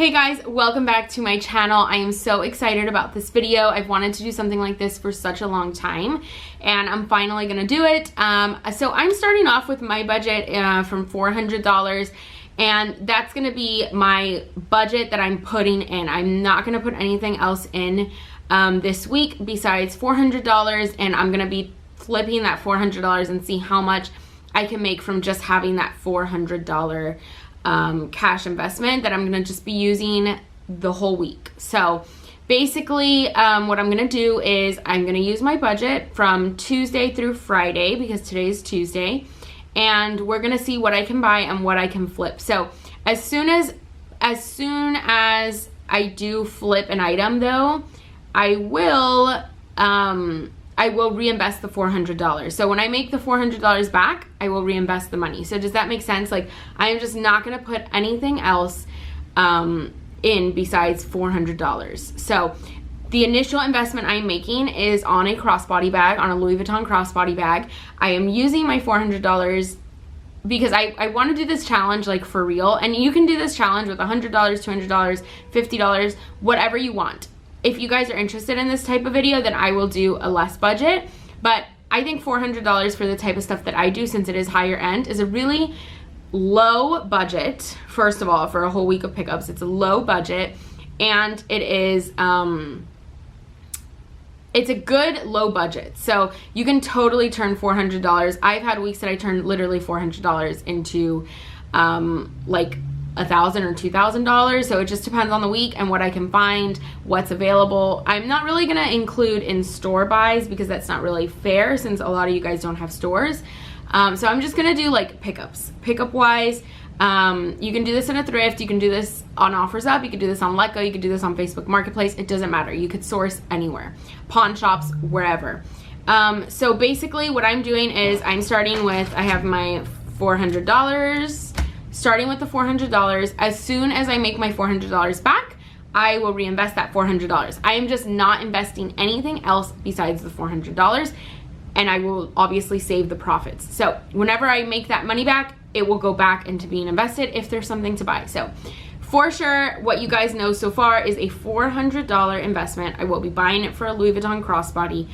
Hey guys, welcome back to my channel. I am so excited about this video. I've wanted to do something like this for such a long time and I'm finally gonna do it. So I'm starting off with my budget from $400 and that's gonna be my budget that I'm putting in. I'm not gonna put anything else in this week besides $400, and I'm gonna be flipping that $400 and see how much I can make from just having that $400 cash investment that I'm gonna just be using the whole week. So basically what I'm gonna do is I'm gonna use my budget from Tuesday through Friday, because today is Tuesday, and we're gonna see what I can buy and what I can flip. So as soon as I do flip an item though, I will reinvest the $400. So when I make the $400 back, I will reinvest the money. So does that make sense? Like, I'm just not gonna put anything else in besides $400. So the initial investment I'm making is on a crossbody bag, on a Louis Vuitton crossbody bag. I am using my $400 because I want to do this challenge like for real. And you can do this challenge with $100, $200, $50, whatever you want. If you guys are interested in this type of video, then I will do a less budget. But I think $400 for the type of stuff that I do, since it is higher end, is a really low budget. First of all, for a whole week of pickups, it's a low budget, and it is it's a good low budget. So you can totally turn $400. I've had weeks that I turned literally $400 into like $1,000 or $2,000. So it just depends on the week and what I can find, what's available. I'm not really gonna include in store buys because that's not really fair, since a lot of you guys don't have stores. So I'm just gonna do like pickups. Pickup wise, you can do this in a thrift, you can do this on Offers Up, you can do this on Letgo, you can do this on Facebook Marketplace. It doesn't matter. You could source anywhere, pawn shops, wherever. So basically what I'm doing is I'm starting with, I have my $400, starting with the $400. As soon as I make my $400 back, I will reinvest that $400. I am just not investing anything else besides the $400, and I will obviously save the profits. So whenever I make that money back, it will go back into being invested if there's something to buy. So for sure, what you guys know so far is a $400 investment. I will be buying it for a Louis Vuitton crossbody.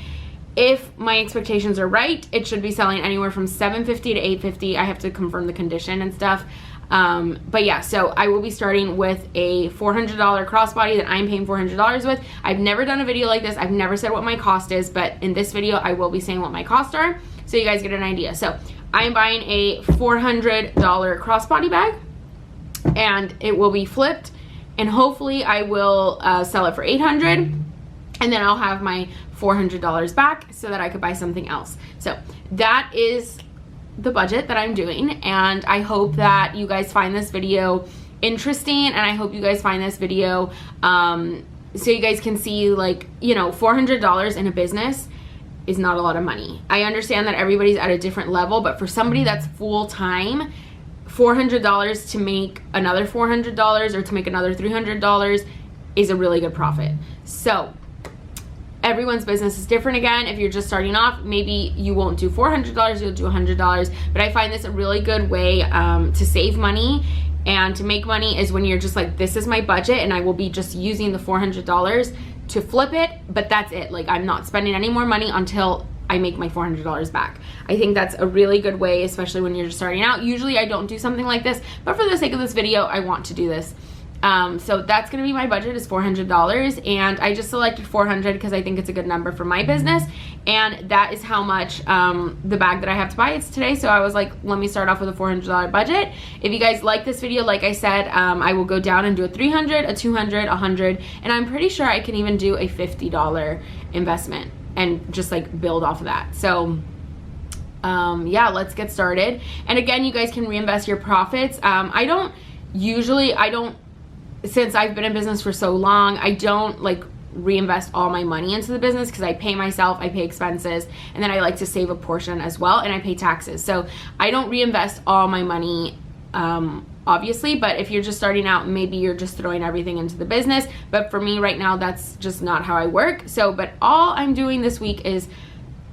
If my expectations are right, it should be selling anywhere from $750 to $850. I have to confirm the condition and stuff. But yeah, so I will be starting with a $400 crossbody that I'm paying $400 with. I've never done a video like this. I've never said what my cost is, but in this video, I will be saying what my costs are, so you guys get an idea. So I'm buying a $400 crossbody bag, and it will be flipped, and hopefully I will sell it for $800, and then I'll have my $400 back so that I could buy something else. So that is the budget that I'm doing, and I hope that you guys find this video interesting, and I hope you guys find this video so you guys can see, like, you know, $400 in a business is not a lot of money. I understand that everybody's at a different level, but for somebody that's full-time, $400 to make another $400 or to make another $300 is a really good profit. So everyone's business is different. Again, if you're just starting off, maybe you won't do $400, you'll do $100, but I find this a really good way to save money and to make money is when you're just like, this is my budget and I will be just using the $400 to flip it, but that's it. Like, I'm not spending any more money until I make my $400 back. I think that's a really good way, especially when you're just starting out. Usually I don't do something like this, but for the sake of this video, I want to do this. So that's gonna be my budget, is $400, and I just selected 400 because I think it's a good number for my business, and that is how much the bag that I have to buy is today. So I was like, let me start off with a $400 budget. If you guys like this video, like I said, I will go down and do a $300, a $200, a $100, and I'm pretty sure I can even do a $50 investment and just like build off of that. So yeah, let's get started. And again, you guys can reinvest your profits. Since I've been in business for so long, I don't like reinvest all my money into the business because I pay myself, I pay expenses, and then I like to save a portion as well, and I pay taxes. So I don't reinvest all my money, obviously, but if you're just starting out, maybe you're just throwing everything into the business. But for me right now, that's just not how I work. So, but all I'm doing this week is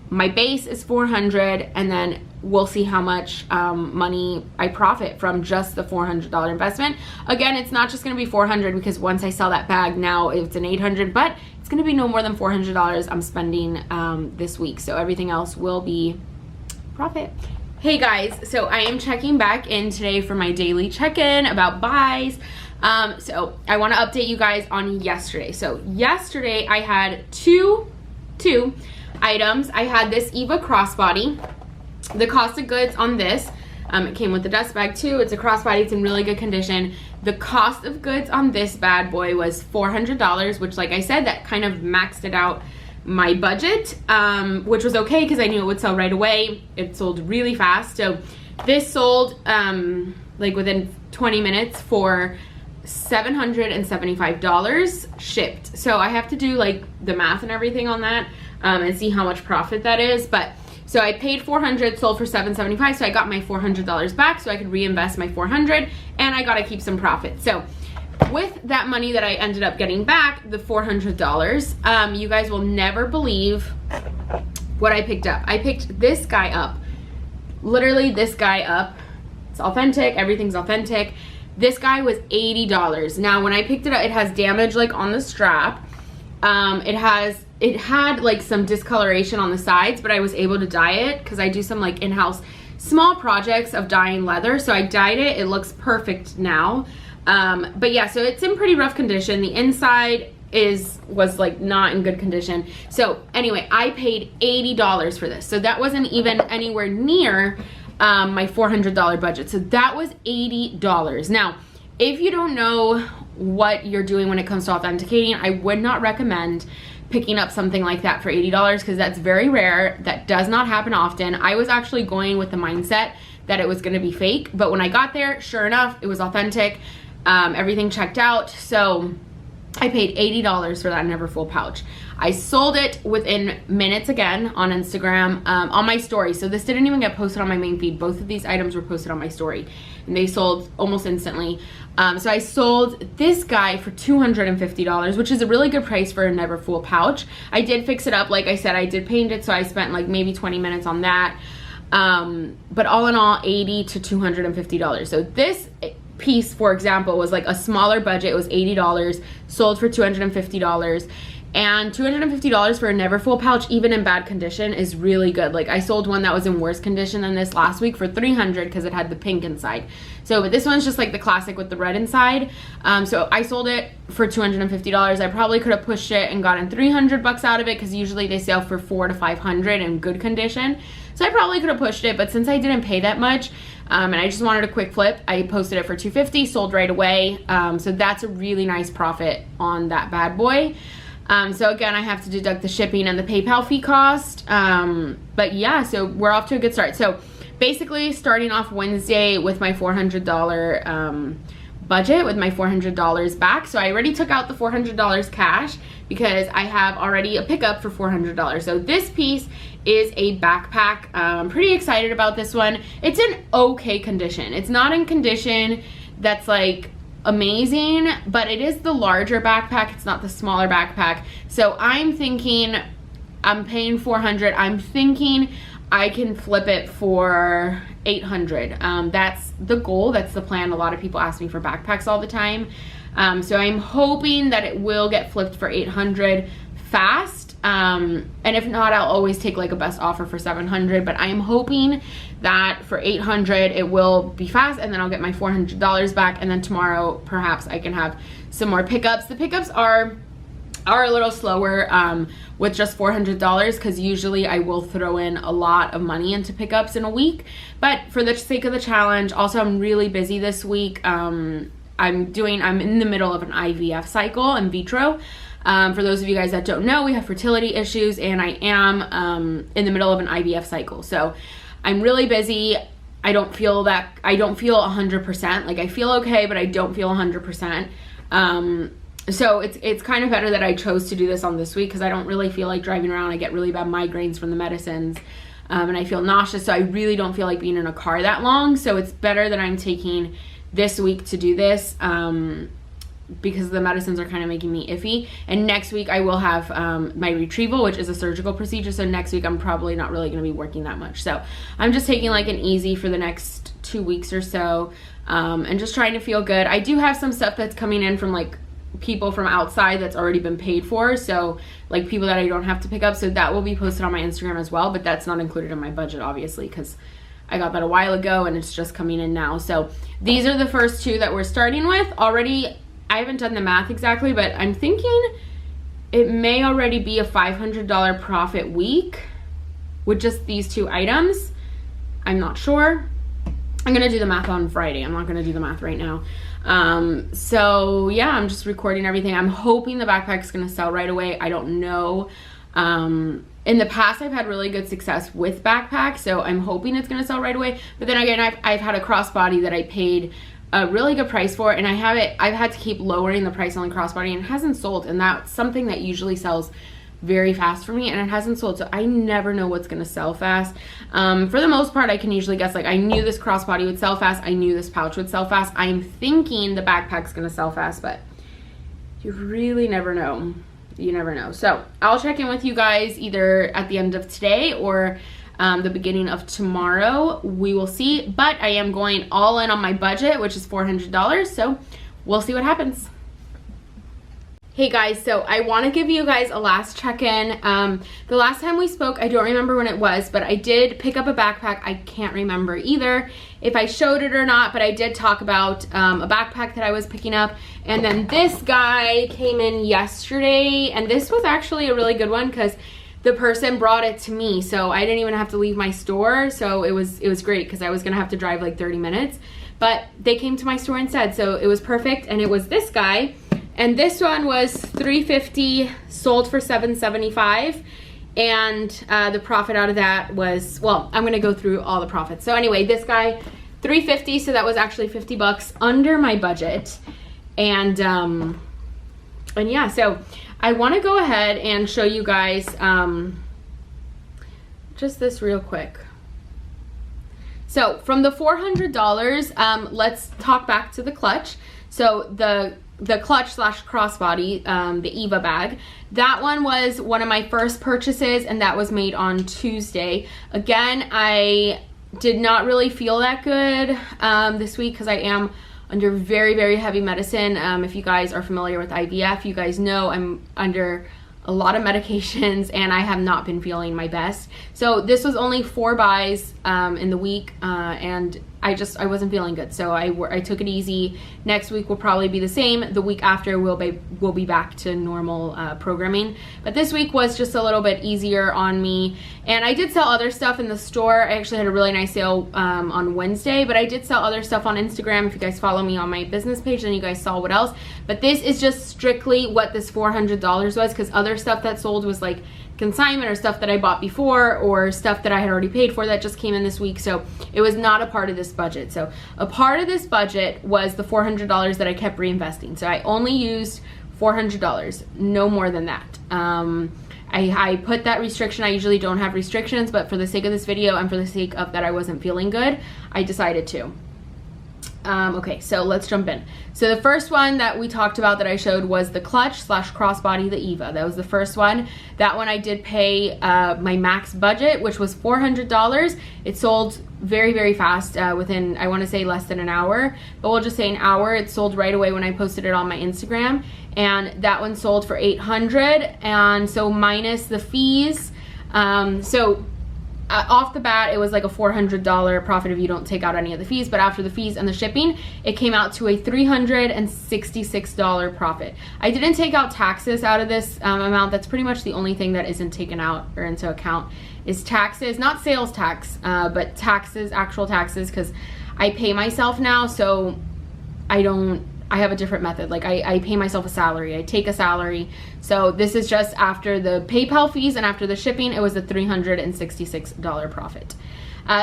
my base is $400, and then we'll see how much money I profit from just the $400 investment. Again, it's not just gonna be $400 because once I sell that bag, now it's an $800, but it's gonna be no more than $400 I'm spending this week. So everything else will be profit. Hey guys, so I am checking back in today for my daily check-in about buys. So I want to update you guys on yesterday. So yesterday I had two items. I had this Eva crossbody. The cost of goods on this, it came with the dust bag too. It's a crossbody. It's in really good condition. The cost of goods on this bad boy was $400, which, like I said, that kind of maxed it out my budget, which was okay because I knew it would sell right away. It sold really fast. So this sold like within 20 minutes for $775 shipped. So I have to do like the math and everything on that and see how much profit that is. But so I paid $400, sold for $775, so I got my $400 back so I could reinvest my $400, and I got to keep some profit. So with that money that I ended up getting back, the $400, you guys will never believe what I picked up. I picked this guy up, literally this guy up. It's authentic, everything's authentic. This guy was $80. Now when I picked it up, it has damage like on the strap. It had like some discoloration on the sides, but I was able to dye it because I do some like in-house small projects of dyeing leather. So I dyed it. It looks perfect now. But yeah, so it's in pretty rough condition. The inside was like not in good condition. So anyway, I paid $80 for this. So that wasn't even anywhere near my $400 budget. So that was $80. Now, if you don't know what you're doing when it comes to authenticating, I would not recommend picking up something like that for $80 because that's very rare. That does not happen often. I was actually going with the mindset that it was going to be fake, but when I got there, sure enough, it was authentic. Everything checked out. So I paid $80 for that Neverfull pouch. I sold it within minutes again on Instagram, on my story. So this didn't even get posted on my main feed. Both of these items were posted on my story and they sold almost instantly. So I sold this guy for $250, which is a really good price for a Neverfull pouch. I did fix it up. Like I said, I did paint it. So I spent like maybe 20 minutes on that. But all in all, $80 to $250. So this piece, for example, was like a smaller budget. It was $80, sold for $250, and $250 for a Neverfull pouch, even in bad condition, is really good. Like I sold one that was in worse condition than this last week for $300 because it had the pink inside. So, but this one's just like the classic with the red inside. So I sold it for $250. I probably could have pushed it and gotten $300 out of it because usually they sell for $400 to $500 in good condition. So I probably could have pushed it, but since I didn't pay that much, and I just wanted a quick flip, I posted it for $250, sold right away. So that's a really nice profit on that bad boy. So again, I have to deduct the shipping and the PayPal fee cost. But yeah, so we're off to a good start. So basically starting off Wednesday with my $400 budget, with my $400 back. So I already took out the $400 cash because I have already a pickup for $400. So this piece is a backpack. I'm pretty excited about this one. It's in okay condition. It's not in condition that's like amazing, but it is the larger backpack. It's not the smaller backpack. So I'm thinking, I'm paying $400. I'm thinking I can flip it for $800. That's the goal. That's the plan. A lot of people ask me for backpacks all the time. So I'm hoping that it will get flipped for $800 fast. And if not, I'll always take like a best offer for $700, but I am hoping that for $800 it will be fast, and then I'll get my $400 back, and then tomorrow perhaps I can have some more pickups. The pickups are a little slower with just $400 because usually I will throw in a lot of money into pickups in a week, but for the sake of the challenge, also I'm really busy this week. I'm in the middle of an IVF cycle, in vitro. For those of you guys that don't know, we have fertility issues, and I am in the middle of an IVF cycle. So I'm really busy. I don't feel 100%. Like I feel okay, but I don't feel 100%. So it's kind of better that I chose to do this on this week because I don't really feel like driving around. I get really bad migraines from the medicines, and I feel nauseous. So I really don't feel like being in a car that long. So it's better that I'm taking this week to do this. because the medicines are kind of making me iffy. And next week I will have my retrieval, which is a surgical procedure. So next week I'm probably not really going to be working that much. So I'm just taking like an easy for the next 2 weeks or so, and just trying to feel good. I do have some stuff that's coming in from like people from outside that's already been paid for, so like people that I don't have to pick up, so that will be posted on my Instagram as well, but that's not included in my budget obviously because I got that a while ago and it's just coming in now. So these are the first 2 that we're starting with already. I haven't done the math exactly, but I'm thinking it may already be a $500 profit week with just these 2 items. I'm not sure. I'm gonna do the math on Friday. I'm not gonna do the math right now. So yeah, I'm just recording everything. I'm hoping the backpack's gonna sell right away. I don't know. In the past, I've had really good success with backpacks, so I'm hoping it's gonna sell right away. But then again, I've had a crossbody that I paid a really good price for, and I've had to keep lowering the price on the crossbody, and it hasn't sold. And that's something that usually sells very fast for me, and it hasn't sold, so I never know what's gonna sell fast. For the most part, I can usually guess, like, I knew this crossbody would sell fast, I knew this pouch would sell fast. I'm thinking the backpack's gonna sell fast, but you really never know. You never know. So I'll check in with you guys either at the end of today or the beginning of tomorrow. We will see, but I am going all in on my budget, which is $400, so we'll see what happens. Hey guys, so I want to give you guys a last check-in. The last time we spoke, I don't remember when it was, but I did pick up a backpack. I can't remember either if I showed it or not, but I did talk about a backpack that I was picking up. And then this guy came in yesterday, and this was actually a really good one because the person brought it to me, so I didn't even have to leave my store. So it was great because I was gonna have to drive like 30 minutes, but they came to my store instead, so it was perfect. And it was this guy. And this one was $350, sold for $775, and the profit out of that was, well, I'm gonna go through all the profits. So anyway, this guy, $350, so that was actually 50 bucks under my budget. And yeah, so I wanna go ahead and show you guys just this real quick. So from the $400, let's talk back to the clutch. So the clutch slash crossbody, the Eva bag, that one was one of my first purchases, and that was made on Tuesday. Again, I did not really feel that good this week because I am under very, very heavy medicine. If you guys are familiar with IVF, you guys know I'm under a lot of medications and I have not been feeling my best. So this was only 4 buys in the week, and I wasn't feeling good, so I took it easy. Next week will probably be the same. The week after we'll be back to normal programming, but this week was just a little bit easier on me. And I did sell other stuff in the store. I actually had a really nice sale on Wednesday, but I did sell other stuff on Instagram. If you guys follow me on my business page, then you guys saw what else. But this is just strictly what this $400 was, because other stuff that sold was like consignment or stuff that I bought before or stuff that I had already paid for that just came in this week. So it was not a part of this budget. So a part of this budget was the $400 that I kept reinvesting. So I only used $400, no more than that. I put that restriction. I usually don't have restrictions, but for the sake of this video and for the sake of that I wasn't feeling good, I decided to. Okay, so let's jump in. So the first one that we talked about that I showed was the clutch slash crossbody, the Eva. That was the first one. That one I did pay my max budget, which was $400. It sold very, very fast within, I want to say, less than an hour, but we'll just say an hour. It sold right away when I posted it on my Instagram, and that one sold for $800, and so minus the fees. Off the bat, it was like a $400 profit if you don't take out any of the fees, but after the fees and the shipping, it came out to a $366 profit. I didn't take out taxes out of this amount. That's pretty much the only thing that isn't taken out or into account is taxes, not sales tax, but taxes, actual taxes, because I pay myself now, so I have a different method. Like I pay myself a salary, I take a salary. So this is just after the PayPal fees and after the shipping, it was a $366 profit.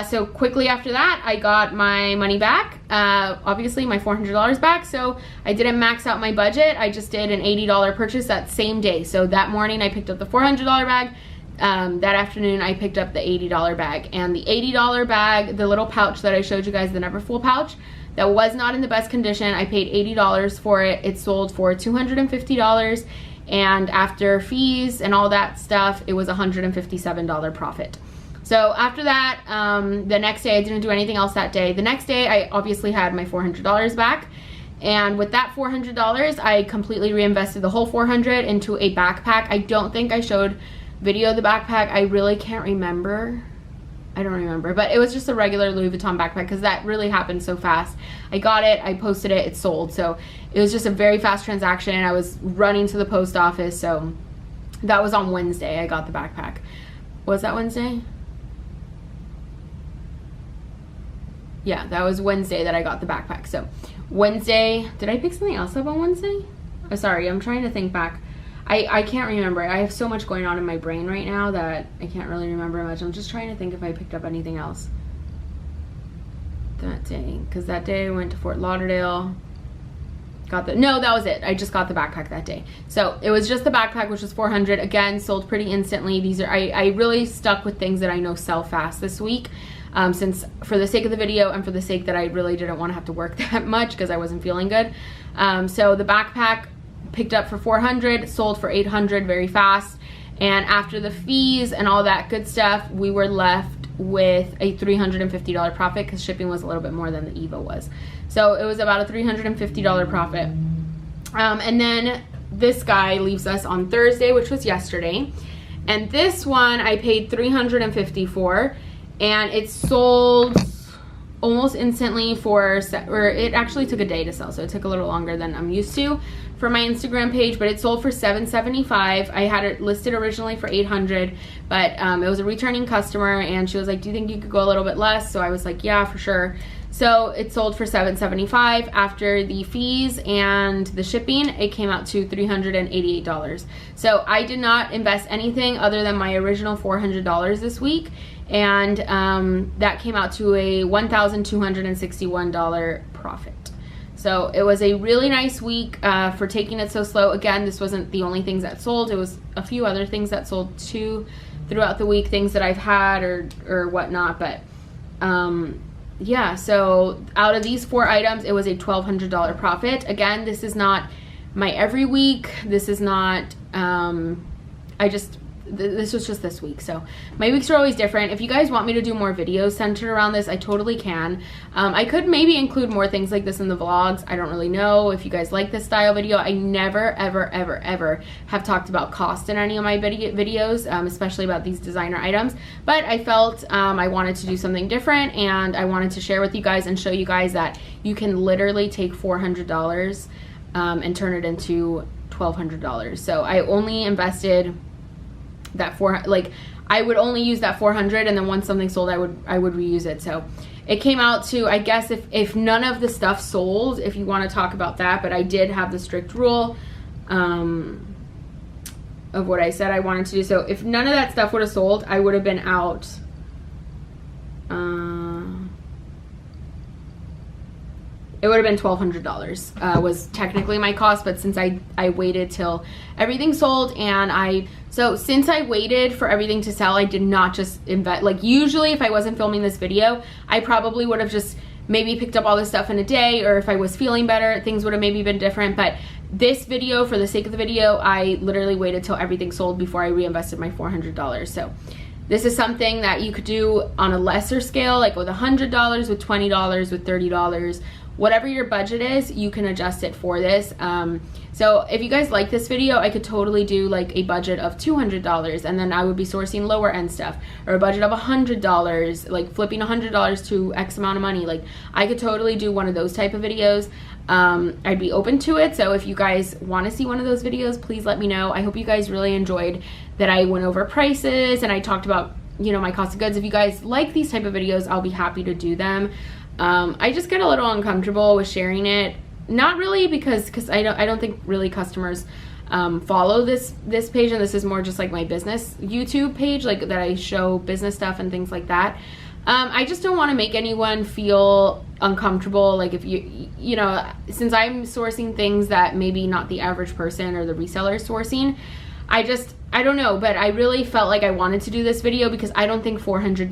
So quickly after that, I got my money back, obviously my $400 back. So I didn't max out my budget. I just did an $80 purchase that same day. So that morning I picked up the $400 bag. That afternoon I picked up the $80 bag, and the $80 bag, the little pouch that I showed you guys, the Never Full pouch, that was not in the best condition. I paid $80 for it. It sold for $250, and after fees and all that stuff, it was $157 profit. So after that, the next day, I didn't do anything else that day. The next day, I obviously had my $400 back. And with that $400, I completely reinvested the whole $400 into a backpack. I don't think I showed video of the backpack. I really can't remember. I don't remember, but it was just a regular Louis Vuitton backpack because that really happened so fast. I got it, I posted it, it sold. So it was just a very fast transaction. I was running to the post office. So that was on Wednesday. I got the backpack. Was that Wednesday? Yeah, that was Wednesday that I got the backpack. So Wednesday, did I pick something else up on Wednesday? Oh, sorry, I'm trying to think back. I can't remember. I have so much going on in my brain right now that I can't really remember much. I'm just trying to think if I picked up anything else that day. Because that day I went to Fort Lauderdale. No, that was it. I just got the backpack that day. So it was just the backpack, which was $400. Again, sold pretty instantly. These are, I really stuck with things that I know sell fast this week. Since for the sake of the video and for the sake that I really didn't want to have to work that much because I wasn't feeling good. So the backpack picked up for $400, sold for $800 very fast. And after the fees and all that good stuff, we were left with a $350 profit because shipping was a little bit more than the Eva was. So it was about a $350 profit. And then this guy leaves us on Thursday, which was yesterday. And this one I paid $350 for. And it sold almost instantly or it actually took a day to sell, so it took a little longer than I'm used to for my Instagram page, but it sold for $775. I had it listed originally for $800, but it was a returning customer, and she was like, do you think you could go a little bit less? So I was like, yeah, for sure. So it sold for $775. After the fees and the shipping, it came out to $388. So I did not invest anything other than my original $400 this week. And that came out to a $1,261 profit. So it was a really nice week for taking it so slow. Again, this wasn't the only things that sold. It was a few other things that sold too throughout the week, things that I've had or whatnot. But yeah, so out of these 4 items, it was a $1,200 profit. Again, this is not my every week. This is not, this was just this week. So my weeks are always different. If you guys want me to do more videos centered around this, I totally can. I could maybe include more things like this in the vlogs. I don't really know if you guys like this style video. I never, ever, ever, ever have talked about cost in any of my videos, especially about these designer items. But I felt I wanted to do something different, and I wanted to share with you guys and show you guys that you can literally take $400 and turn it into $1,200. So I only invested that I would only use that $400, and then once something sold, I would reuse it. So it came out to, I guess, if none of the stuff sold, if you want to talk about that, but I did have the strict rule of what I said I wanted to do. So if none of that stuff would have sold, I would have been out it would have been $1,200 was technically my cost, but since I waited till everything sold, and since I waited for everything to sell, I did not just invest. Like usually if I wasn't filming this video, I probably would have just maybe picked up all this stuff in a day, or if I was feeling better, things would have maybe been different. But this video, for the sake of the video, I literally waited till everything sold before I reinvested my $400. So this is something that you could do on a lesser scale, like with $100, with $20, with $30. Whatever your budget is, you can adjust it for this. So if you guys like this video, I could totally do like a budget of $200, and then I would be sourcing lower end stuff, or a budget of $100, like flipping $100 to X amount of money. Like I could totally do one of those type of videos. I'd be open to it. So if you guys want to see one of those videos, please let me know. I hope you guys really enjoyed that I went over prices and I talked about, you know, my cost of goods. If you guys like these type of videos, I'll be happy to do them. I just get a little uncomfortable with sharing it. Not really because I don't think really customers follow this page, and this is more just like my business YouTube page, like that I show business stuff and things like that. I just don't want to make anyone feel uncomfortable. Like if you know, since I'm sourcing things that maybe not the average person or the reseller is sourcing, I don't know, but I really felt like I wanted to do this video because I don't think $400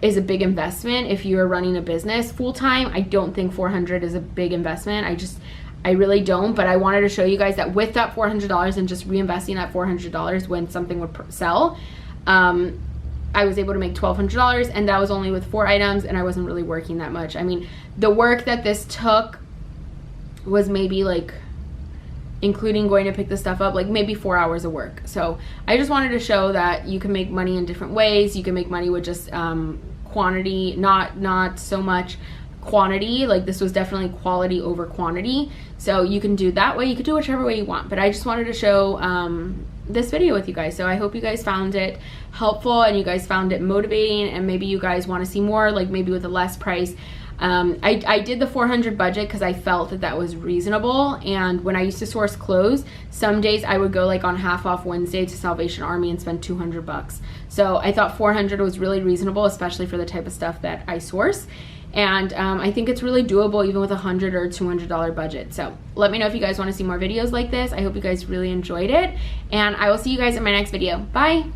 is a big investment if you're running a business full-time. I don't think $400 is a big investment. I really don't, but I wanted to show you guys that with that $400 and just reinvesting that $400 when something would sell, I was able to make $1,200, and that was only with 4 items, and I wasn't really working that much. I mean, the work that this took was maybe like, including going to pick the stuff up, like maybe 4 hours of work. So I just wanted to show that you can make money in different ways. You can make money with just quantity, not so much quantity. Like this was definitely quality over quantity. So you can do that way. You could do whichever way you want. But I just wanted to show this video with you guys. So I hope you guys found it helpful and you guys found it motivating, and maybe you guys want to see more, like maybe with a less price. I did the $400 budget because I felt that that was reasonable. And when I used to source clothes, some days I would go like on half off Wednesday to Salvation Army and spend $200. So I thought $400 was really reasonable, especially for the type of stuff that I source. And I think it's really doable even with a $100 or $200 budget. So let me know if you guys want to see more videos like this. I hope you guys really enjoyed it, and I will see you guys in my next video. Bye.